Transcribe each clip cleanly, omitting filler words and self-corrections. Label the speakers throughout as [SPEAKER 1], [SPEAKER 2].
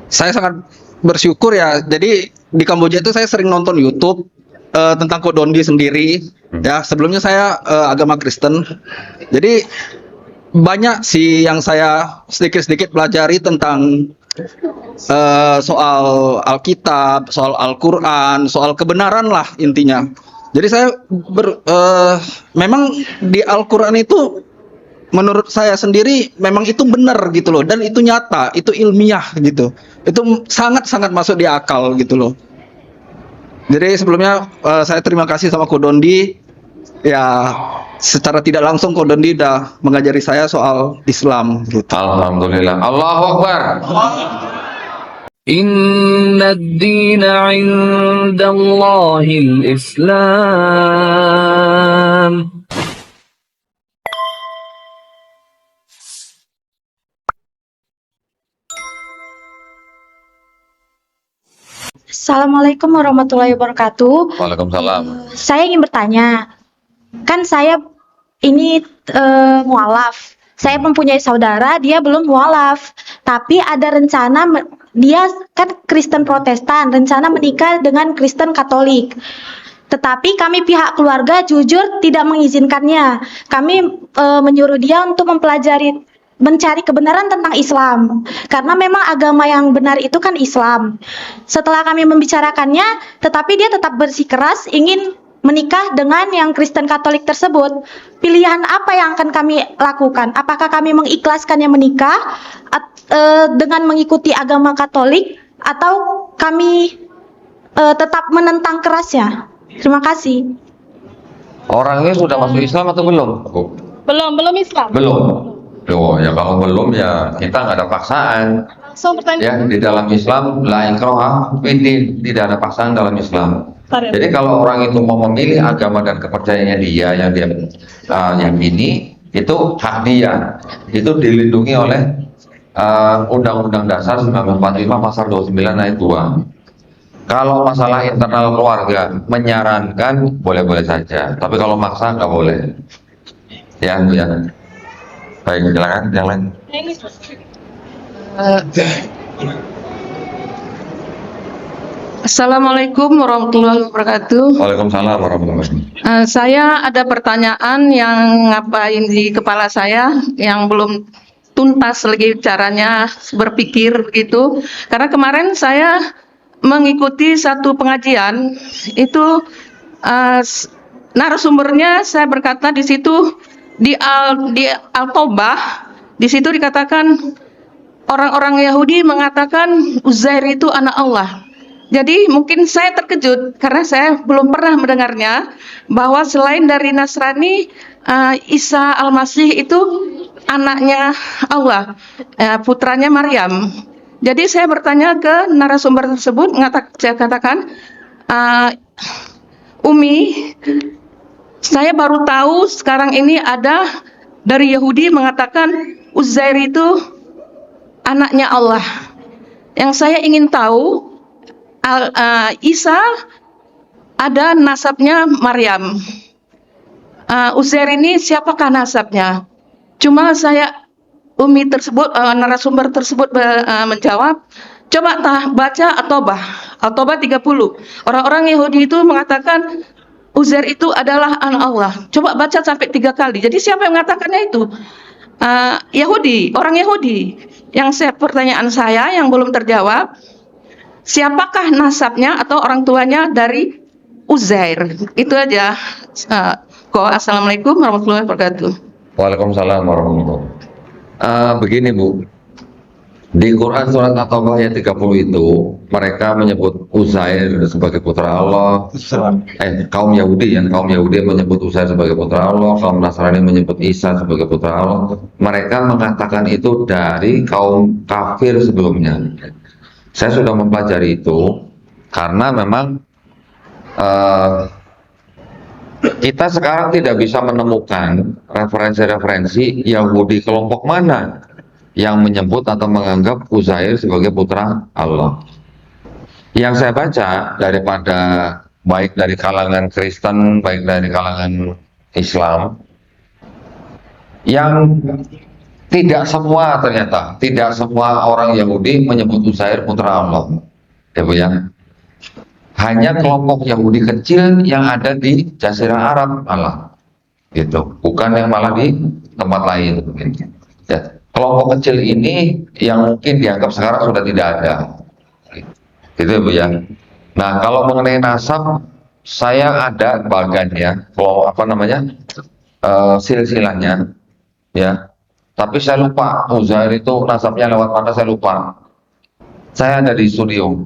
[SPEAKER 1] Saya sangat bersyukur ya. Jadi di Kamboja itu saya sering nonton YouTube tentang Ko Dondi sendiri. Ya, sebelumnya saya agama Kristen. Jadi banyak sih yang saya sedikit-sedikit pelajari tentang soal Alkitab, soal Al-Quran, soal kebenaran lah intinya. Jadi saya memang di Al-Quran itu menurut saya sendiri memang itu benar gitu loh, dan itu nyata, itu ilmiah gitu. Itu sangat-sangat masuk di akal gitu loh. Jadi sebelumnya saya terima kasih sama Ko Dondi ya, secara tidak langsung Ko Dondi udah mengajari saya soal Islam gitu.
[SPEAKER 2] Alhamdulillah. Allahu Akbar.
[SPEAKER 3] إن الدين عند الله الإسلام.
[SPEAKER 4] Assalamualaikum warahmatullahi wabarakatuh.
[SPEAKER 2] Waalaikumsalam.
[SPEAKER 4] Saya ingin bertanya, kan saya ini mualaf. Saya mempunyai saudara, dia belum mualaf, tapi ada rencana dia kan Kristen Protestan, rencana menikah dengan Kristen Katolik. Tetapi kami pihak keluarga jujur tidak mengizinkannya. Kami menyuruh dia untuk mencari kebenaran tentang Islam, karena memang agama yang benar itu kan Islam. Setelah kami membicarakannya, tetapi dia tetap bersikeras ingin menikah dengan yang Kristen Katolik tersebut. Pilihan apa yang akan kami lakukan? Apakah kami mengikhlaskannya menikah dengan mengikuti agama Katolik, atau kami tetap menentang kerasnya? Terima kasih.
[SPEAKER 2] Orangnya sudah masuk Islam atau belum?
[SPEAKER 4] Belum Islam.
[SPEAKER 2] Belum. Oh ya, kalau belum ya kita nggak ada paksaan.
[SPEAKER 4] Langsung pertanyaan.
[SPEAKER 2] Ya, di dalam Islam la ikraha fiddin, tidak ada paksaan dalam Islam. Jadi kalau orang itu mau memilih agama dan kepercayaannya dia yang dia yakini, itu hak dia. Itu dilindungi oleh Undang-Undang Dasar 1945 pasal 29 ayat 2. Kalau masalah internal keluarga menyarankan boleh-boleh saja, tapi kalau maksa nggak boleh. Ya. Baik, silakan yang lain.
[SPEAKER 5] Assalamualaikum warahmatullahi wabarakatuh.
[SPEAKER 2] Waalaikumsalam warahmatullahi wabarakatuh.
[SPEAKER 5] Saya ada pertanyaan yang ngapain di kepala saya yang belum tuntas lagi caranya berpikir begitu. Karena kemarin saya mengikuti satu pengajian itu narasumbernya saya berkata di situ di Al-Taubah di situ dikatakan orang-orang Yahudi mengatakan Uzair itu anak Allah. Jadi mungkin saya terkejut karena saya belum pernah mendengarnya bahwa selain dari Nasrani, Isa Al-Masih itu anaknya Allah, putranya Maryam. Jadi saya bertanya ke narasumber tersebut, saya katakan, Umi, saya baru tahu sekarang ini ada dari Yahudi mengatakan Uzair itu anaknya Allah. Yang saya ingin tahu, Isa ada nasabnya Maryam. Uzair ini siapakah nasabnya? Cuma Umi tersebut, narasumber tersebut menjawab, coba baca At-Taubah 30. Orang-orang Yahudi itu mengatakan Uzair itu adalah anak Allah. Coba baca sampai 3 kali. Jadi siapa yang mengatakannya itu? Yahudi, orang Yahudi. Pertanyaan saya yang belum terjawab, siapakah nasabnya atau orang tuanya dari Uzair? Itu aja. Assalamualaikum warahmatullahi wabarakatuh.
[SPEAKER 2] Waalaikumsalam warahmatullahi wabarakatuh. Begini Bu, di Quran surat At-Taubah ayat 30 itu mereka menyebut Uzair sebagai putra Allah. Kaum Yahudi menyebut Uzair sebagai putra Allah, kaum Nasrani menyebut Isa sebagai putra Allah. Mereka mengatakan itu dari kaum kafir sebelumnya. Saya sudah mempelajari itu karena memang kita sekarang tidak bisa menemukan referensi-referensi Yahudi kelompok mana yang menyebut atau menganggap Uzair sebagai putra Allah. Yang saya baca daripada baik dari kalangan Kristen, baik dari kalangan Islam, yang Tidak semua ternyata, tidak semua orang Yahudi menyebut Uzair putra Allah. Ya Bu ya. Hanya kelompok Yahudi kecil yang ada di Jazirah Arab malah. Gitu. Bukan yang malah di tempat lain. Gitu. Ya. Kelompok kecil ini yang mungkin dianggap sekarang sudah tidak ada. Gitu ya Bu ya. Nah, kalau mengenai nasab, saya ada bagannya, kalau apa namanya, silsilahnya, ya. Tapi saya lupa, Uzair itu nasabnya lewat mana saya lupa. Saya ada di studio,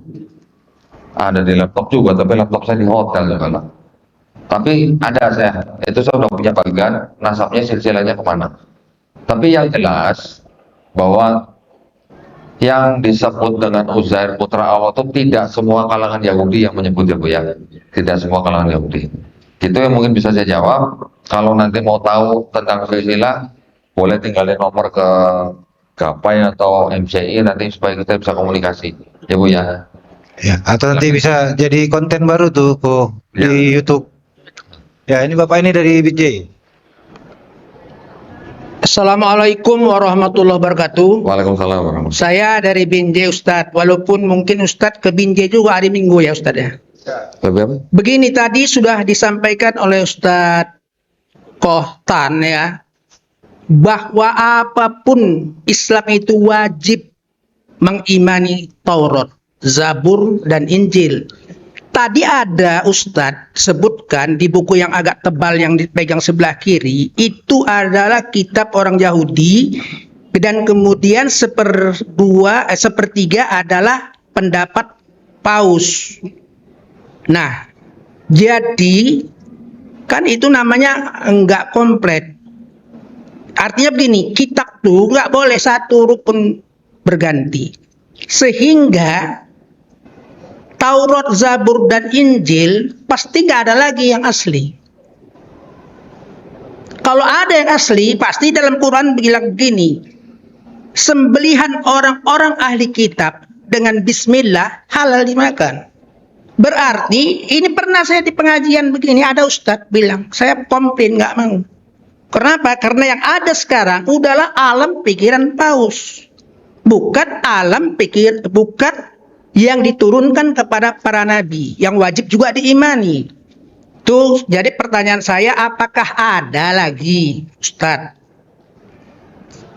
[SPEAKER 2] ada di laptop juga, tapi laptop saya di hotel juga lah. Tapi ada saya, itu saya udah punya bagan, nasabnya silsilahnya kemana. Tapi yang jelas bahwa yang disebut dengan Uzair putra Allah itu tidak semua kalangan Yahudi yang menyebut ya Bu ya. Tidak semua kalangan Yahudi. Itu yang mungkin bisa saya jawab. Kalau nanti mau tahu tentang silsilah, boleh tinggalin nomor ke Gapai atau MCI nanti supaya kita bisa komunikasi. Ya Bu ya.
[SPEAKER 6] Ya, atau nanti bisa jadi konten baru tuh di YouTube. Ya, ini Bapak ini dari BJ.
[SPEAKER 7] Assalamualaikum warahmatullahi wabarakatuh.
[SPEAKER 2] Waalaikumsalam warahmatullahi.
[SPEAKER 7] Saya dari Binjai Ustadz, walaupun mungkin Ustadz ke Binjai juga hari Minggu ya Ustadz ya.
[SPEAKER 2] Wabarakatuh.
[SPEAKER 7] Begini tadi sudah disampaikan oleh Ustadz Kohtan ya, bahwa apapun Islam itu wajib mengimani Taurat, Zabur, dan Injil. Tadi ada Ustadz sebutkan di buku yang agak tebal yang dipegang sebelah kiri, itu adalah kitab orang Yahudi, dan kemudian sepertiga adalah pendapat Paus. Nah, jadi kan itu namanya enggak komplit. Artinya begini, kitab tuh nggak boleh satu rukun berganti. Sehingga Taurat, Zabur, dan Injil pasti nggak ada lagi yang asli. Kalau ada yang asli, pasti dalam Quran bilang begini, sembelihan orang-orang ahli kitab dengan bismillah halal dimakan. Berarti, ini pernah saya di pengajian begini, ada Ustadz bilang, saya komplain nggak mau. Kenapa? Karena yang ada sekarang udahlah alam pikiran Paus. Bukan alam pikir, bukan yang diturunkan kepada para nabi, yang wajib juga diimani. Tuh, jadi pertanyaan saya, apakah ada lagi, Ustadz,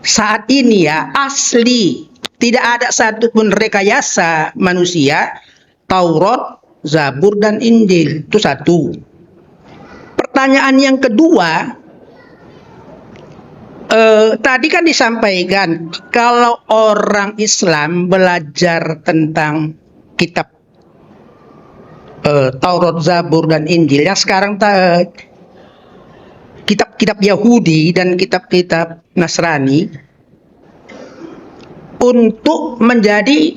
[SPEAKER 7] saat ini ya, asli, tidak ada satupun rekayasa manusia, Taurat, Zabur, dan Injil. Itu satu. Pertanyaan yang kedua, tadi kan disampaikan kalau orang Islam belajar tentang kitab Taurat, Zabur, dan Injil yang sekarang kitab-kitab Yahudi dan kitab-kitab Nasrani, untuk menjadi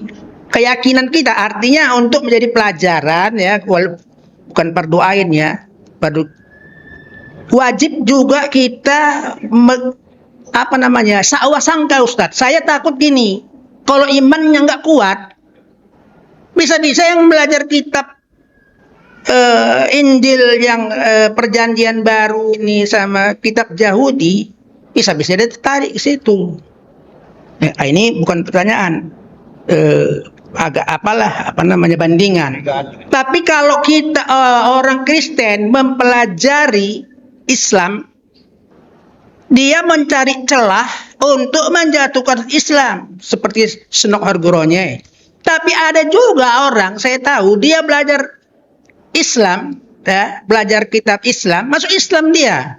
[SPEAKER 7] keyakinan kita, artinya untuk menjadi pelajaran ya, bukan fardu ain ya, wajib juga kita sangka Ustadz. Saya takut gini, kalau imannya nggak kuat, bisa-bisa yang belajar kitab Injil yang perjanjian baru ini sama kitab Yahudi, bisa-bisa dia tertarik ke situ. Ini bukan pertanyaan, bandingan. Tapi kalau kita orang Kristen mempelajari Islam, dia mencari celah untuk menjatuhkan Islam seperti Senok Hargoronye. Tapi ada juga orang, saya tahu, dia belajar Islam, ya, belajar kitab Islam, masuk Islam dia.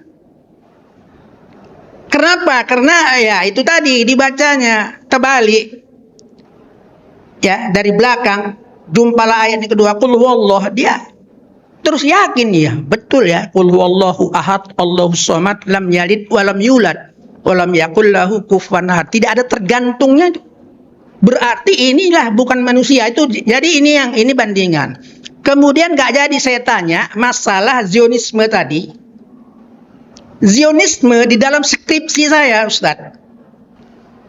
[SPEAKER 7] Kenapa? Karena ya itu tadi dibacanya terbalik. Ya, dari belakang jumpalah ayat yang kedua, qul huwallah, dia terus yakin ya, betul ya, qul huwallahu ahad, Allahus samad, lam yalid wa lam yulad wa lam yakul lahu kufuwan ahad. Tidak ada tergantungnya. Berarti inilah bukan manusia itu. Jadi ini bandingan. Kemudian gak jadi saya tanya masalah Zionisme tadi. Zionisme di dalam skripsi saya, Ustadz,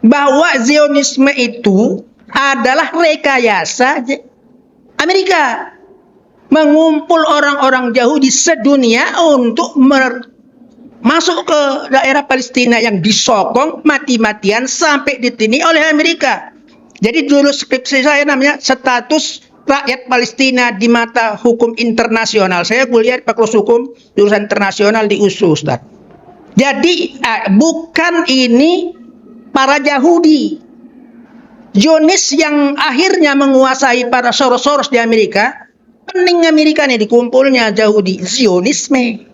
[SPEAKER 7] bahwa Zionisme itu adalah rekayasa Amerika mengumpul orang-orang Yahudi sedunia untuk masuk ke daerah Palestina yang disokong mati-matian sampai ditini oleh Amerika. Jadi dulu skripsi saya namanya status rakyat Palestina di mata hukum internasional. Saya kuliah di Fakultas Hukum jurusan internasional di USU, Ustaz. Jadi bukan ini para Yahudi Zionis yang akhirnya menguasai para Soros di Amerika. Pening Amerika nih dikumpulnya Yahudi, Zionisme.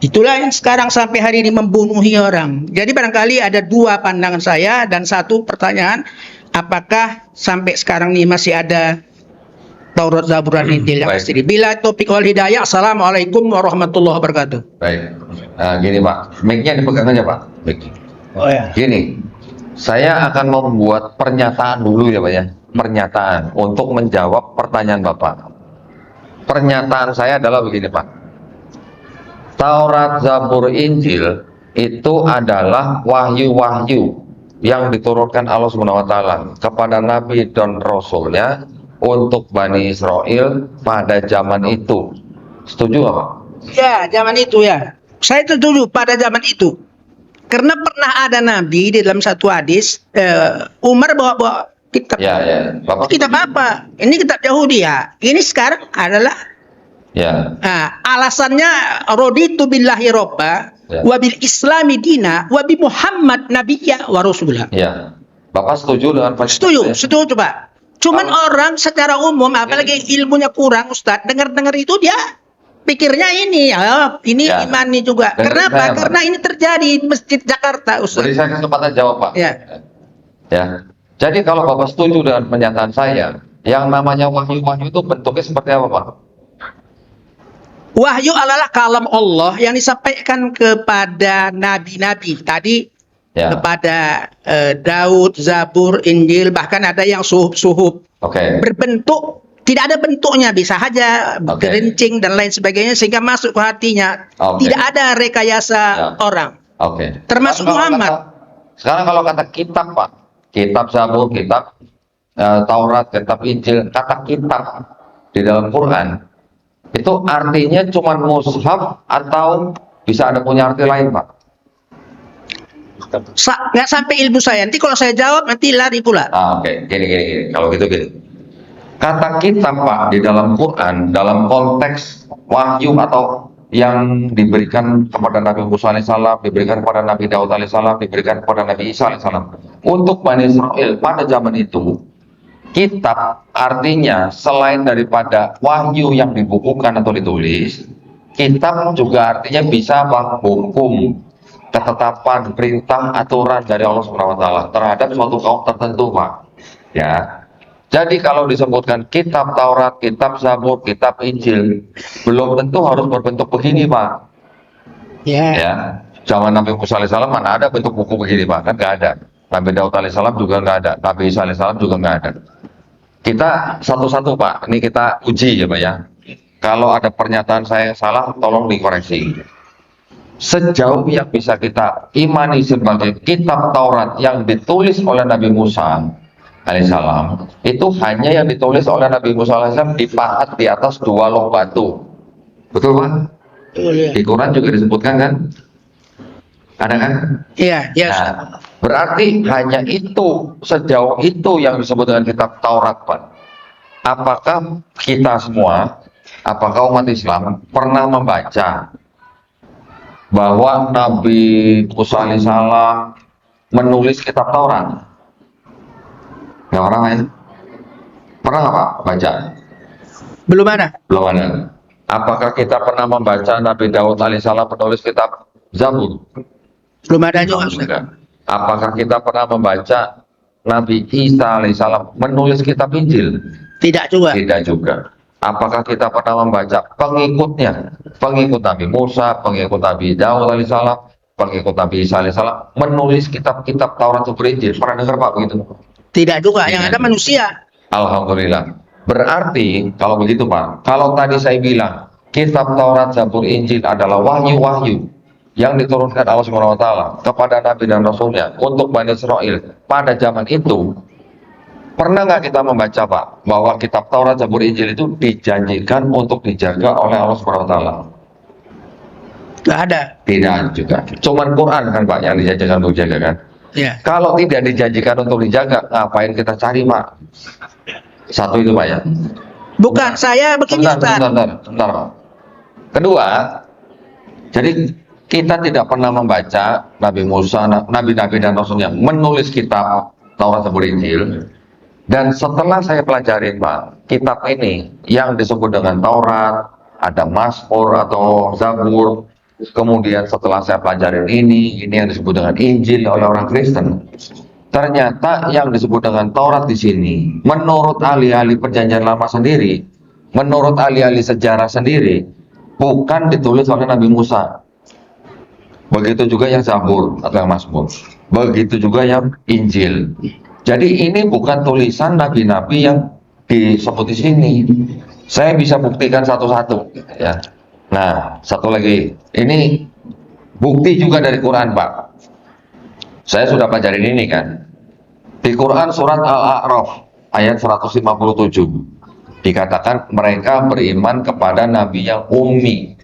[SPEAKER 7] Itulah yang sekarang sampai hari ini membunuhi orang. Jadi barangkali ada dua pandangan saya dan satu pertanyaan, apakah sampai sekarang ini masih ada Taurat, Zabur, dan Injil yang
[SPEAKER 2] Baik.
[SPEAKER 7] asli? Bila topik wal hidayah. Assalamualaikum warahmatullahi wabarakatuh.
[SPEAKER 2] Baik. Gini Pak, mic-nya dipegang aja Pak. Mic.
[SPEAKER 6] Oh ya.
[SPEAKER 2] Gini, saya akan membuat pernyataan dulu ya Pak ya. Pernyataan untuk menjawab pertanyaan Bapak. Pernyataan saya adalah begini Pak. Taurat, Zabur, Injil itu adalah wahyu-wahyu yang diturunkan Allah Subhanahu wa taala kepada nabi dan rasulnya untuk Bani Israel pada zaman itu. Setuju nggak Pak?
[SPEAKER 7] Ya, zaman itu ya. Saya setuju pada zaman itu. Karena pernah ada nabi di dalam satu hadis, Umar bawa kitab.
[SPEAKER 2] Ya, ya. Bapak
[SPEAKER 7] Kitab apa? Ini kitab Yahudi ya. Ini sekarang adalah
[SPEAKER 2] ya.
[SPEAKER 7] alasannya raditu billahi robba
[SPEAKER 2] Ya.
[SPEAKER 7] wa bil islami dina wa bi Muhammad nabiyya wa rasulah.
[SPEAKER 2] Ya. Bapak setuju dengan pernyataan
[SPEAKER 7] Setuju,
[SPEAKER 2] saya?
[SPEAKER 7] setuju Pak. Cuman orang secara umum apalagi ilmunya kurang Ustadz, dengar-dengar itu dia pikirnya ini ini
[SPEAKER 2] Ya.
[SPEAKER 7] imani juga.
[SPEAKER 2] Dengar
[SPEAKER 7] Kenapa?
[SPEAKER 2] saya, Pak.
[SPEAKER 7] Karena ini terjadi di Masjid Jakarta
[SPEAKER 2] Beri
[SPEAKER 7] Ustadz.
[SPEAKER 2] saya kesempatan jawab Pak.
[SPEAKER 7] Ya.
[SPEAKER 2] Ya. Jadi kalau Bapak setuju dengan pernyataan saya, yang namanya wahyu-wahyu itu bentuknya seperti apa Pak?
[SPEAKER 7] Wahyu adalah kalam Allah yang disampaikan kepada nabi-nabi tadi,
[SPEAKER 2] Ya.
[SPEAKER 7] kepada Daud, Zabur, Injil, bahkan ada yang suhuf-suhuf
[SPEAKER 2] Oke.
[SPEAKER 7] berbentuk, tidak ada bentuknya, bisa saja
[SPEAKER 2] Oke.
[SPEAKER 7] gerincing dan lain sebagainya sehingga masuk ke hatinya.
[SPEAKER 2] Oke.
[SPEAKER 7] Tidak ada rekayasa
[SPEAKER 2] Ya.
[SPEAKER 7] orang.
[SPEAKER 2] Oke.
[SPEAKER 7] Termasuk
[SPEAKER 2] Sekarang kalau
[SPEAKER 7] Muhammad.
[SPEAKER 2] Sekarang kalau kata kitab Pak, kitab Zabur, kitab Taurat, kitab Injil, kata kitab di dalam Quran itu artinya cuma mushaf atau bisa ada punya arti lain Pak?
[SPEAKER 7] Nggak sampai ilmu saya. Nanti kalau saya jawab nanti lari pula.
[SPEAKER 2] Oke. Gini. Kalau gitu gini. Kata kitab Pak di dalam Quran, dalam konteks wahyu atau yang diberikan kepada Nabi Musa alaihissalam, diberikan kepada Nabi Daud alaihissalam, diberikan kepada Nabi Isa alaihissalam. Untuk Bani Israel pada zaman itu, kitab artinya selain daripada wahyu yang dibukukan atau ditulis, kitab juga artinya bisa apa? Hukum, ketetapan, perintah, aturan dari Allah Subhanahu wa taala terhadap suatu kaum tertentu, Pak. Ya. Jadi kalau disebutkan kitab Taurat, kitab Zabur, kitab Injil, belum tentu harus berbentuk begini, Pak. Ya. Zaman Nabi Musa alaihissalam mana ada bentuk buku begini, Pak? Kan nggak ada. Nabi Daud alaihissalam juga nggak ada. Nabi Isa alaihissalam juga nggak ada. Kita satu-satu Pak, ini kita uji ya Pak ya. Kalau ada pernyataan saya yang salah, tolong dikoreksi. Sejauh yang bisa kita imani sebagai kitab Taurat yang ditulis oleh Nabi Musa alaihissalam, itu hanya yang ditulis oleh Nabi Musa alaihissalam dipahat di atas 2 loh batu. Betul Pak? Di Quran juga disebutkan kan? Ada kan?
[SPEAKER 7] Iya.
[SPEAKER 2] Nah, berarti hanya itu, sejauh itu yang disebut dengan kitab Taurat, Pak. Apakah kita semua, apakah umat Islam pernah membaca bahwa Nabi Musa alaihissalam menulis kitab Taurat? Ya orang lain? Pernah nggak Pak baca?
[SPEAKER 7] Belum ada.
[SPEAKER 2] Belum ada. Apakah kita pernah membaca Nabi Daud alaihissalam menulis kitab Zabur?
[SPEAKER 7] Belum ada juga. Ustaz.
[SPEAKER 2] Juga. Apakah kita pernah membaca Nabi Isa alaihissalam menulis kitab Injil?
[SPEAKER 7] Tidak juga.
[SPEAKER 2] Tidak juga. Apakah kita pernah membaca pengikutnya, pengikut Nabi Musa, pengikut Nabi Daud alaihissalam, pengikut Nabi Isa alaihissalam menulis kitab-kitab Taurat Zabur Injil? Pernah dengar Pak begitu?
[SPEAKER 7] Tidak juga. Yang ada manusia.
[SPEAKER 2] Alhamdulillah. Berarti kalau begitu Pak, kalau tadi saya bilang kitab Taurat Zabur Injil adalah wahyu-wahyu yang diturunkan Allah Subhanahu wa taala kepada nabi dan rasulnya untuk Bani Israel pada zaman itu, pernah nggak kita membaca Pak bahwa kitab Taurat Zabur Injil itu dijanjikan untuk dijaga oleh Allah Subhanahu wa taala?
[SPEAKER 7] Nggak ada.
[SPEAKER 2] Tidak juga. Cuman Quran kan Pak yang dijanjikan untuk dijaga kan.
[SPEAKER 7] Ya.
[SPEAKER 2] Kalau tidak dijanjikan untuk dijaga, ngapain kita cari Pak? Satu itu Pak ya.
[SPEAKER 7] Bukan, saya begini Ustaz.
[SPEAKER 2] Sebentar, Pak. Kedua, jadi kita tidak pernah membaca Nabi Musa, Nabi-Nabi dan Rasulnya menulis kitab Taurat dan Injil. Dan setelah saya pelajari Pak, kitab ini yang disebut dengan Taurat, ada Mazmur atau Zabur. Kemudian setelah saya pelajarin ini yang disebut dengan Injil oleh orang Kristen. Ternyata yang disebut dengan Taurat di sini, menurut ahli-ahli Perjanjian Lama sendiri, menurut ahli-ahli sejarah sendiri, bukan ditulis oleh Nabi Musa. Begitu juga yang Zabur atau yang Mazmur. Begitu juga yang Injil. Jadi ini bukan tulisan nabi-nabi yang disebut di sini. Saya bisa buktikan satu-satu. Ya. Nah, satu lagi. Ini bukti juga dari Quran, Pak. Saya sudah pelajarin ini kan. Di Quran surat Al-A'raf ayat 157 dikatakan mereka beriman kepada nabi yang ummi,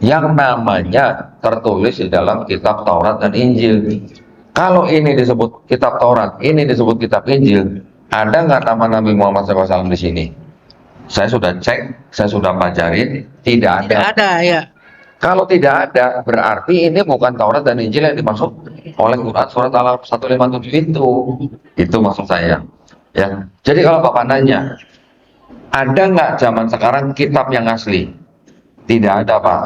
[SPEAKER 2] yang namanya tertulis di dalam kitab Taurat dan Injil. Kalau ini disebut kitab Taurat, ini disebut kitab Injil, ada nggak nama Nabi Muhammad SAW di sini? Saya sudah cek, saya sudah pelajarin, tidak ada.
[SPEAKER 7] Tidak ada ya.
[SPEAKER 2] Kalau tidak ada, berarti ini bukan Taurat dan Injil yang dimaksud oleh Quran surat Al-A'raf 157 itu. Itu maksud saya. Ya. Jadi kalau Bapak nanya, ada nggak zaman sekarang kitab yang asli? Tidak ada Pak.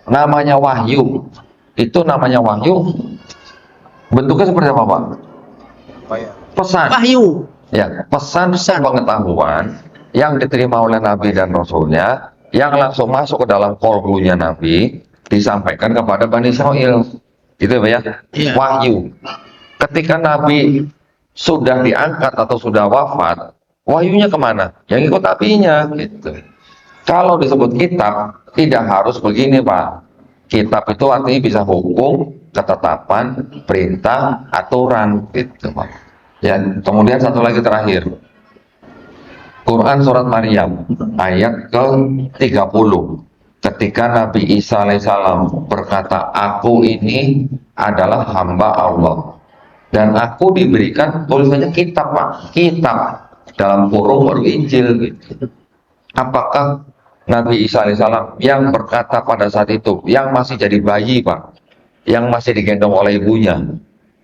[SPEAKER 2] Namanya wahyu. Itu namanya wahyu. Bentuknya seperti apa Pak? Pesan.
[SPEAKER 7] Wahyu.
[SPEAKER 2] Ya, pesan pengetahuan yang diterima oleh Nabi dan Rasulnya, yang langsung masuk ke dalam kolbunya Nabi, disampaikan kepada Bani Israel. Gitu ya?
[SPEAKER 7] Iya.
[SPEAKER 2] Wahyu. Ketika Nabi sudah diangkat atau sudah wafat, wahyunya kemana? Yang ikut nabinya. Gitu. Kalau disebut kitab, tidak harus begini Pak. Kitab itu artinya bisa hukum, ketetapan, perintah, aturan. Gitu Pak. Ya, kemudian satu lagi terakhir. Quran surat Maryam ayat ke-30. Ketika Nabi Isa alaihissalam berkata, aku ini adalah hamba Allah dan aku diberikan tulisannya kitab Pak, kitab dalam kurung baru Injil gitu. Apakah Nabi Isa alaihissalam yang berkata pada saat itu, yang masih jadi bayi Pak, yang masih digendong oleh ibunya,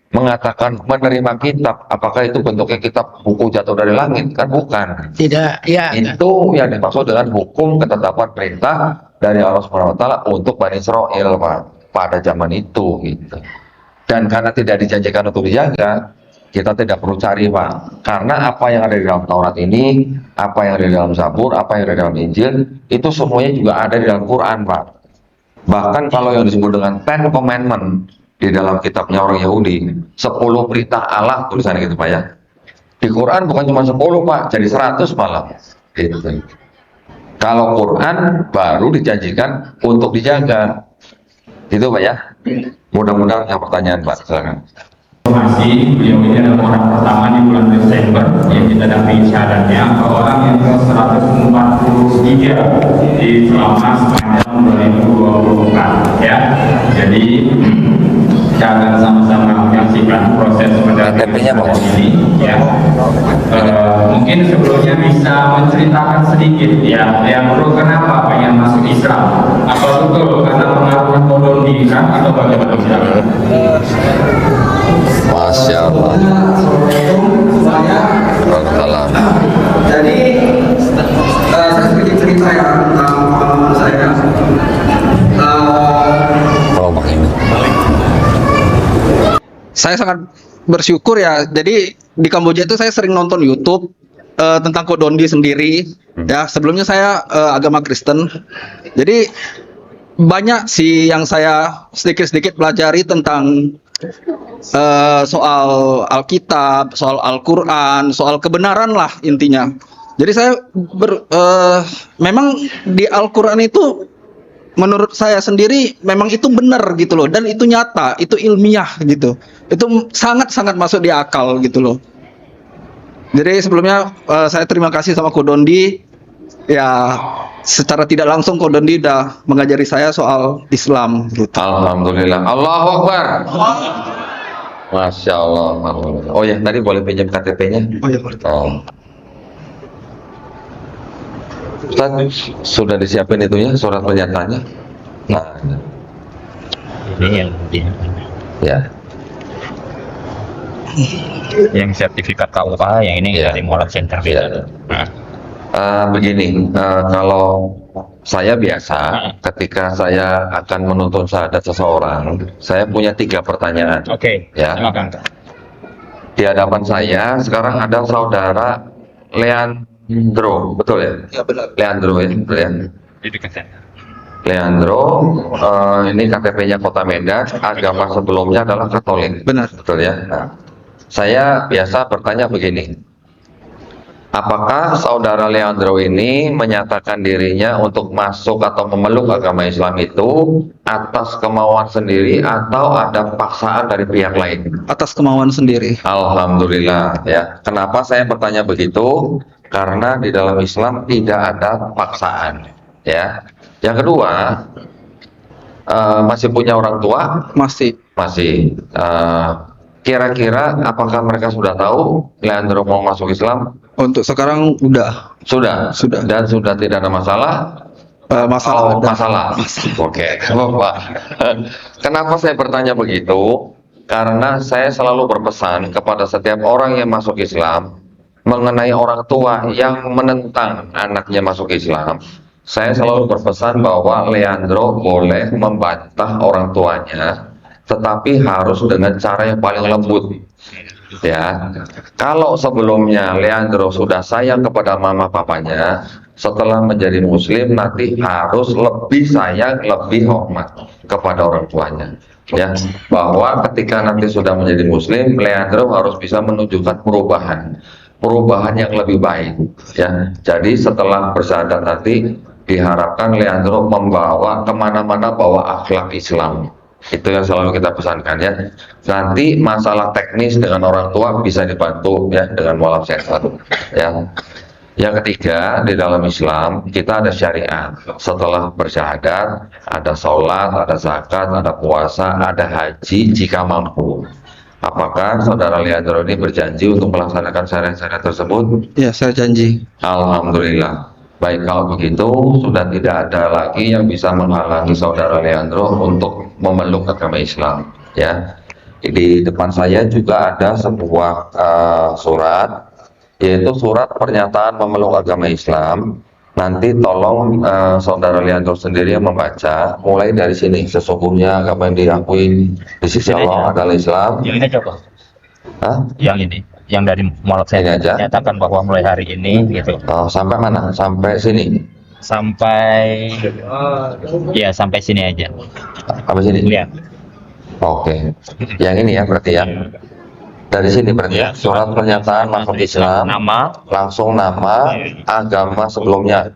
[SPEAKER 2] mengatakan menerima kitab, apakah itu bentuknya kitab buku jatuh dari langit? Kan bukan.
[SPEAKER 7] Tidak, ya.
[SPEAKER 2] Itu yang dimaksud dengan hukum, ketetapan, perintah dari Allah Subhanahu wa taala untuk Bani Israel Pak, pada zaman itu gitu. Dan karena tidak dijanjikan untuk dijaga, kita tidak perlu cari Pak. Karena apa yang ada di dalam Taurat ini, apa yang ada di dalam Zabur, apa yang ada di dalam Injil, itu semuanya juga ada di dalam Quran Pak. Bahkan kalau yang disebut dengan Ten Commandment di dalam kitabnya orang Yahudi, 10 perintah Allah tulisannya gitu Pak ya. Di Quran bukan cuma 10 Pak, jadi 100 malah. Gitu. Kalau Quran baru dijanjikan untuk dijaga. Itu Pak ya. Mudah-mudahan ada pertanyaan Pak, silakan.
[SPEAKER 8] Informasi beliau ini adalah orang pertama di bulan Desember yang kita dapat syahadatnya bahwa yang ke-143 di selama sepanjang 2024 ya. Jadi jangan sama-sama menyaksikan proses pendaftaran ini ya. Mungkin sebelumnya bisa menceritakan sedikit ya yang dulu kenapa pengen masuk Islam, apa betul karena pengaruh kodon dirikan atau bagaimana?
[SPEAKER 2] Masya Allah. Waalaikumsalam.
[SPEAKER 1] Jadi saya sedikit cerita ya tentang pengalaman saya.
[SPEAKER 2] Kelompok ini.
[SPEAKER 1] Saya sangat bersyukur ya. Jadi di Kamboja itu saya sering nonton YouTube tentang Kodondi sendiri. Ya, sebelumnya saya agama Kristen. Jadi banyak sih yang saya sedikit-sedikit pelajari tentang soal Alkitab, soal Al-Quran, soal kebenaran lah intinya. Jadi saya memang di Al-Quran itu menurut saya sendiri memang itu benar gitu loh, dan itu nyata, itu ilmiah gitu. Itu sangat-sangat masuk di akal gitu loh. Jadi sebelumnya saya terima kasih sama Kodondi ya, secara tidak langsung Ko Dondi udah mengajari saya soal Islam gitu.
[SPEAKER 2] Alhamdulillah. Allahu Akbar. Masya Allah. Alhamdulillah. Oh ya, tadi boleh pinjam KTP-nya?
[SPEAKER 1] Oh ya, boleh.
[SPEAKER 2] Oh. Ustaz, sudah disiapin itunya, surat pernyataannya? Nah,
[SPEAKER 9] Ini
[SPEAKER 2] ya.
[SPEAKER 9] yang sertifikat KUA, yang ini
[SPEAKER 2] Iya.
[SPEAKER 9] dari Mualaf Center.
[SPEAKER 2] Iya.
[SPEAKER 9] Nah,
[SPEAKER 2] Begini, kalau saya biasa ketika saya akan menuntun syahadat seseorang, saya punya 3 pertanyaan.
[SPEAKER 9] Oke,
[SPEAKER 2] Ya.
[SPEAKER 9] silakan.
[SPEAKER 2] Di hadapan saya sekarang ada saudara Leandro, betul ya?
[SPEAKER 1] Ya benar.
[SPEAKER 2] Leandro ya, betul ya?
[SPEAKER 9] Di dekat sana.
[SPEAKER 2] Leandro, ini KTP-nya Kota Medan, agama sebelumnya adalah Katolik.
[SPEAKER 1] Benar.
[SPEAKER 2] Betul ya? Nah, saya biasa bertanya begini. Apakah saudara Leandro ini menyatakan dirinya untuk masuk atau memeluk agama Islam itu atas kemauan sendiri atau ada paksaan dari pihak lain?
[SPEAKER 1] Atas kemauan sendiri.
[SPEAKER 2] Alhamdulillah ya. Kenapa saya bertanya begitu? Karena di dalam Islam tidak ada paksaan ya. Yang kedua, masih punya orang tua?
[SPEAKER 1] Masih.
[SPEAKER 2] Masih. Kira-kira apakah mereka sudah tahu Leandro mau masuk Islam?
[SPEAKER 1] Untuk sekarang udah.
[SPEAKER 2] Sudah.
[SPEAKER 1] Sudah.
[SPEAKER 2] Dan sudah tidak ada masalah?
[SPEAKER 1] Masalah
[SPEAKER 2] Oh,
[SPEAKER 1] ada.
[SPEAKER 2] masalah. Oke, Bapak. Kenapa saya bertanya begitu? Karena saya selalu berpesan kepada setiap orang yang masuk Islam mengenai orang tua yang menentang anaknya masuk Islam. Saya selalu berpesan bahwa Leandro boleh membantah orang tuanya, tetapi harus dengan cara yang paling lembut. Ya, kalau sebelumnya Leandro sudah sayang kepada mama papanya, setelah menjadi muslim nanti harus lebih sayang, lebih hormat kepada orang tuanya. Ya, bahwa ketika nanti sudah menjadi muslim, Leandro harus bisa menunjukkan perubahan yang lebih baik. Ya, jadi setelah bersyahadat nanti diharapkan Leandro membawa kemana-mana bawa akhlak Islam. Itu yang selalu kita pesankan ya. Nanti masalah teknis dengan orang tua bisa dibantu ya dengan Mualaf Center ya. Yang ketiga, di dalam Islam kita ada syariat. Setelah bersyahadat ada sholat, ada zakat, ada puasa, ada haji jika mampu. Apakah saudara Leandro ini berjanji untuk melaksanakan syariat-syariat tersebut?
[SPEAKER 1] Ya, saya janji.
[SPEAKER 2] Alhamdulillah. Baik, kalau begitu sudah tidak ada lagi yang bisa menghalangi saudara Leandro untuk memeluk agama Islam. Ya, di depan saya juga ada sebuah surat, yaitu surat pernyataan memeluk agama Islam. Nanti tolong saudara Leandro sendiri yang membaca, mulai dari sini. Sesungguhnya agama yang diakui di sisi Allah adalah Islam.
[SPEAKER 9] Yang ini coba.
[SPEAKER 2] Hah?
[SPEAKER 9] Yang ini, yang dari Mualaf
[SPEAKER 2] Ini
[SPEAKER 9] Center
[SPEAKER 2] aja.
[SPEAKER 9] nyatakan bahwa mulai hari ini gitu.
[SPEAKER 2] Oh, sampai mana? Sampai sini.
[SPEAKER 9] Sampai ya sampai sini aja.
[SPEAKER 2] Sampai sini.
[SPEAKER 9] Lihat.
[SPEAKER 2] Oke. Yang ini ya berarti ya. Dari sini berarti ya. Surat pernyataan masuk Islam.
[SPEAKER 9] Nama,
[SPEAKER 2] Langsung nama, agama sebelumnya.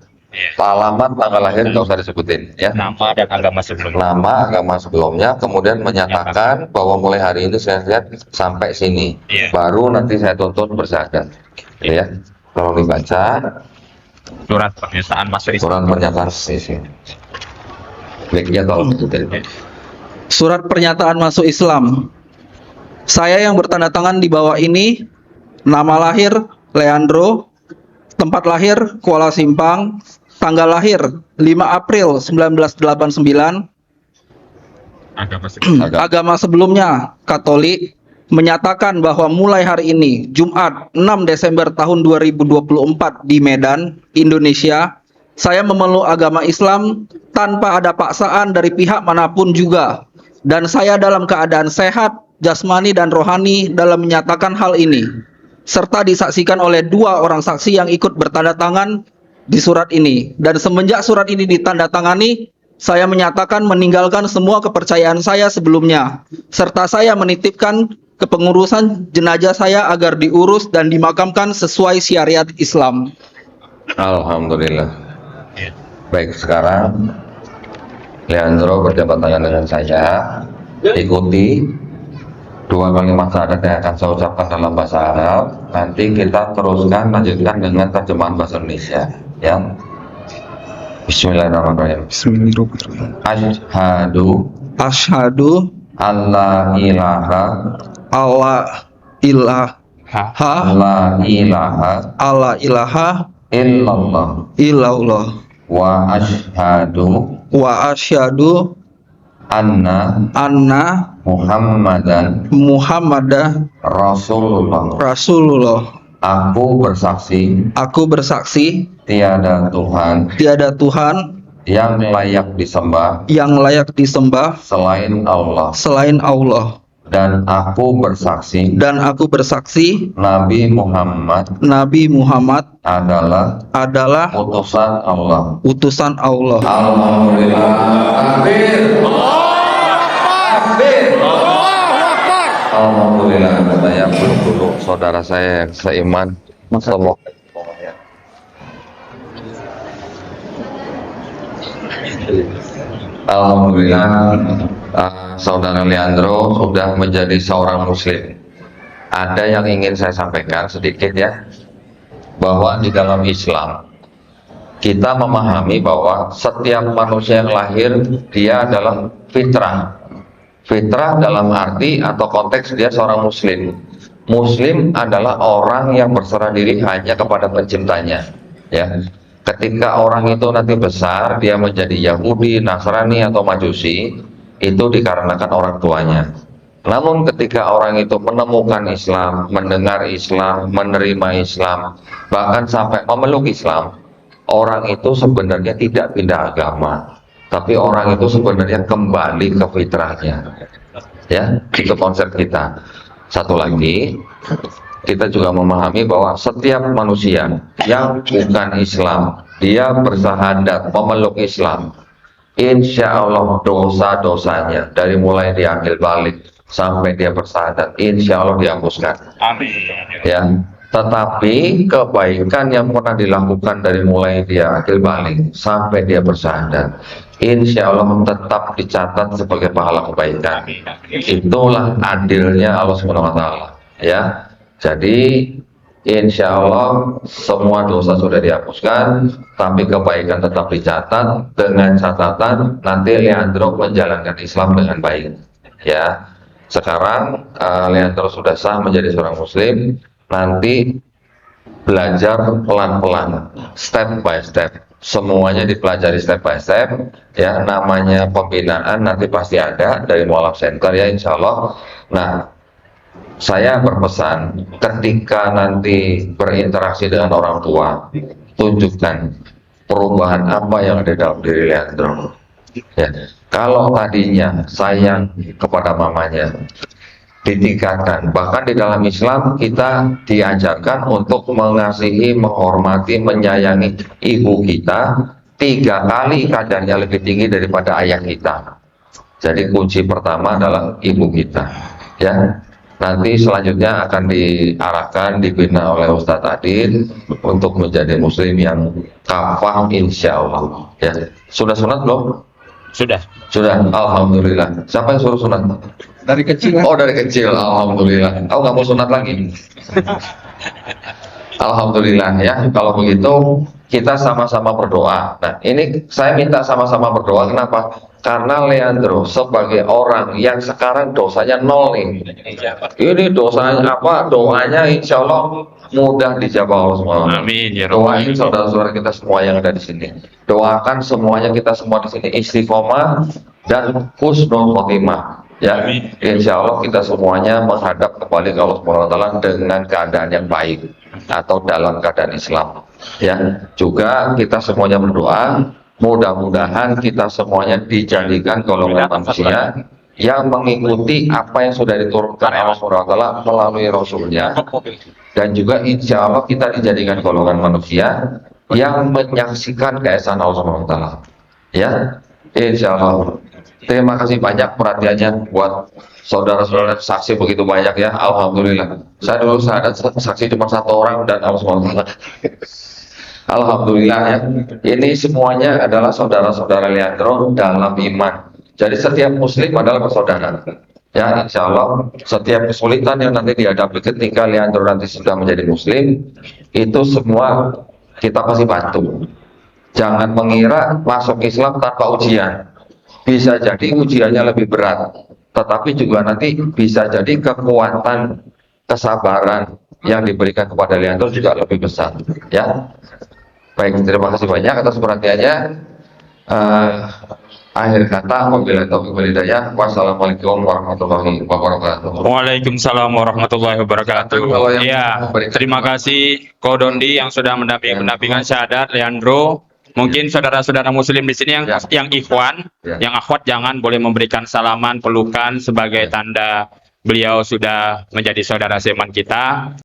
[SPEAKER 2] Alamat, tanggal lahir nggak usah disebutin ya.
[SPEAKER 9] nama dan agama sebelumnya.
[SPEAKER 2] Nama, agama sebelumnya, kemudian menyatakan bahwa mulai hari ini saya lihat sampai sini.
[SPEAKER 9] Iya.
[SPEAKER 2] Baru nanti saya tuntut bersyahadat. Ya. Kalau dibaca
[SPEAKER 9] Surat pernyataan masuk Islam.
[SPEAKER 2] surat pernyataan sisi. Baiknya tolong disebutin.
[SPEAKER 1] Surat pernyataan masuk Islam. Saya yang bertanda tangan di bawah ini, nama lahir Leandro, tempat lahir Kuala Simpang, tanggal lahir 5 April 1989,
[SPEAKER 9] Agama sebelumnya.
[SPEAKER 1] agama sebelumnya Katolik, menyatakan bahwa mulai hari ini Jumat 6 Desember tahun 2024 di Medan, Indonesia, saya memeluk agama Islam tanpa ada paksaan dari pihak manapun juga, dan saya dalam keadaan sehat jasmani dan rohani dalam menyatakan hal ini, serta disaksikan oleh 2 orang saksi yang ikut bertanda tangan di surat ini. Dan semenjak surat ini ditandatangani, saya menyatakan meninggalkan semua kepercayaan saya sebelumnya, serta saya menitipkan kepengurusan jenazah saya agar diurus dan dimakamkan sesuai syariat Islam.
[SPEAKER 2] Alhamdulillah. Baik, sekarang Leandro berjabat tangan dengan saya. Ikuti 2 kalimat syahadat yang akan saya ucapkan dalam bahasa Arab. Nanti kita teruskan lanjutkan dengan terjemahan bahasa Indonesia. Ya. Bismillahirrahmanirrahim.
[SPEAKER 1] Bismillahirrahmanirrahim.
[SPEAKER 2] Asyhadu
[SPEAKER 1] Asyhadu
[SPEAKER 2] alla ilaha
[SPEAKER 1] alla ilaha
[SPEAKER 2] la ilaha
[SPEAKER 1] alla ilaha
[SPEAKER 2] illallah
[SPEAKER 1] illallah
[SPEAKER 2] wa asyhadu
[SPEAKER 1] wa asyhadu
[SPEAKER 2] anna
[SPEAKER 1] anna
[SPEAKER 2] Muhammadan
[SPEAKER 1] Muhammadan
[SPEAKER 2] Rasulullah.
[SPEAKER 1] Rasulullah.
[SPEAKER 2] Aku bersaksi
[SPEAKER 1] tiada Tuhan
[SPEAKER 2] yang layak disembah
[SPEAKER 1] selain Allah,
[SPEAKER 2] dan aku bersaksi
[SPEAKER 1] Nabi Muhammad adalah utusan Allah.
[SPEAKER 2] Alhamdulillah. Takbir. Alhamdulillah, saya peluk saudara saya yang seiman. Masyaallah. Alhamdulillah, saudara Leandro sudah menjadi seorang muslim. Ada yang ingin saya sampaikan sedikit ya, bahwa di dalam Islam kita memahami bahwa setiap manusia yang lahir dia adalah fitrah. Fitrah dalam arti atau konteks dia seorang muslim. Muslim adalah orang yang berserah diri hanya kepada penciptanya. Ya, ketika orang itu nanti besar dia menjadi Yahudi, Nasrani atau Majusi, itu dikarenakan orang tuanya. Namun ketika orang itu menemukan Islam, mendengar Islam, menerima Islam, bahkan sampai memeluk Islam, orang itu sebenarnya tidak pindah agama. Tapi orang itu sebenarnya kembali ke fitrahnya. Ya, itu konsep kita. Satu lagi, kita juga memahami bahwa setiap manusia yang bukan Islam, dia bersahadat memeluk Islam, insya Allah dosa-dosanya dari mulai dia ambil balik sampai dia bersahadat, insya Allah dihapuskan.
[SPEAKER 9] Amin.
[SPEAKER 2] Ya. Tetapi kebaikan yang pernah dilakukan dari mulai dia akil balik sampai dia bersahadat, insya Allah tetap dicatat sebagai pahala kebaikan. Itulah adilnya Allah Subhanahu Wa Taala. Ya, jadi insya Allah semua dosa sudah dihapuskan, tapi kebaikan tetap dicatat dengan catatan nanti Leandro menjalankan Islam dengan baik. Ya, sekarang Leandro sudah sah menjadi seorang Muslim. Nanti belajar pelan-pelan, step by step, semuanya dipelajari step by step. Ya, namanya pembinaan nanti pasti ada dari Mualaf Center ya, insya Allah. Nah, saya berpesan ketika nanti berinteraksi dengan orang tua, tunjukkan perubahan apa yang ada dalam diri Leandro. Ya, kalau tadinya sayang kepada mamanya, ditingkatkan. Bahkan di dalam Islam kita diajarkan untuk mengasihi, menghormati, menyayangi ibu kita 3 kali kadarnya lebih tinggi daripada ayah kita. Jadi kunci pertama adalah ibu kita. Ya, nanti selanjutnya akan diarahkan, dibina oleh Ustadz Adil untuk menjadi Muslim yang kafah insya Allah. Ya, sudah sunat belum?
[SPEAKER 9] Sudah.
[SPEAKER 2] Alhamdulillah. Siapa yang suruh sunat?
[SPEAKER 1] Dari kecil.
[SPEAKER 2] Oh, dari kecil, alhamdulillah. Aku nggak mau sunat lagi. Alhamdulillah ya. Kalau begitu kita sama-sama berdoa. Nah, ini saya minta sama-sama berdoa. Kenapa? Karena Leandro sebagai orang yang sekarang dosanya 0 nih. Ini dosanya apa? Doanya insya Allah mudah dijawab Allah SWT.
[SPEAKER 9] Amin ya
[SPEAKER 2] Doain
[SPEAKER 9] Rabbal.
[SPEAKER 2] saudara-saudara kita semua yang ada di sini. Doakan semuanya kita semua di sini istiqomah dan husnul khotimah. Ya, insya Allah kita semuanya menghadap kembali ke Allah SWT dengan keadaan yang baik atau dalam keadaan Islam. Ya, juga kita semuanya berdoa, mudah-mudahan kita semuanya dijadikan golongan manusia yang mengikuti apa yang sudah diturunkan Allah SWT melalui Rasulnya, dan juga insya Allah kita dijadikan golongan manusia yang menyaksikan keesaan Allah SWT. Ya, insya Allah. Terima kasih banyak perhatiannya buat saudara-saudara saksi begitu banyak ya. Alhamdulillah. Saya dulu saksi cuma 1 orang dan Allah SWT. Alhamdulillah ya. Ini semuanya adalah saudara-saudara Leandro dalam iman. Jadi setiap muslim adalah bersaudara. Ya, insya Allah setiap kesulitan yang nanti dihadapi ketika Leandro nanti sudah menjadi muslim, itu semua kita pasti bantu. Jangan mengira masuk Islam tanpa ujian. Bisa jadi ujiannya lebih berat, tetapi juga nanti bisa jadi kekuatan kesabaran yang diberikan kepada kalian itu juga lebih besar, ya. Baik, terima kasih banyak atas perhatiannya. Akhir kata, wabillahi taufiq wal hidayah. Wassalamualaikum warahmatullahi wabarakatuh.
[SPEAKER 10] Waalaikumsalam warahmatullahi wabarakatuh.
[SPEAKER 2] Kalau yang
[SPEAKER 10] Ya,
[SPEAKER 2] memberikan-
[SPEAKER 10] terima kasih Ko Dondi yang sudah mendampingan syahadat, Leandro. Mungkin saudara-saudara muslim di sini yang ikhwan, yang akhwat jangan boleh memberikan salaman, pelukan sebagai tanda beliau sudah menjadi saudara seiman kita.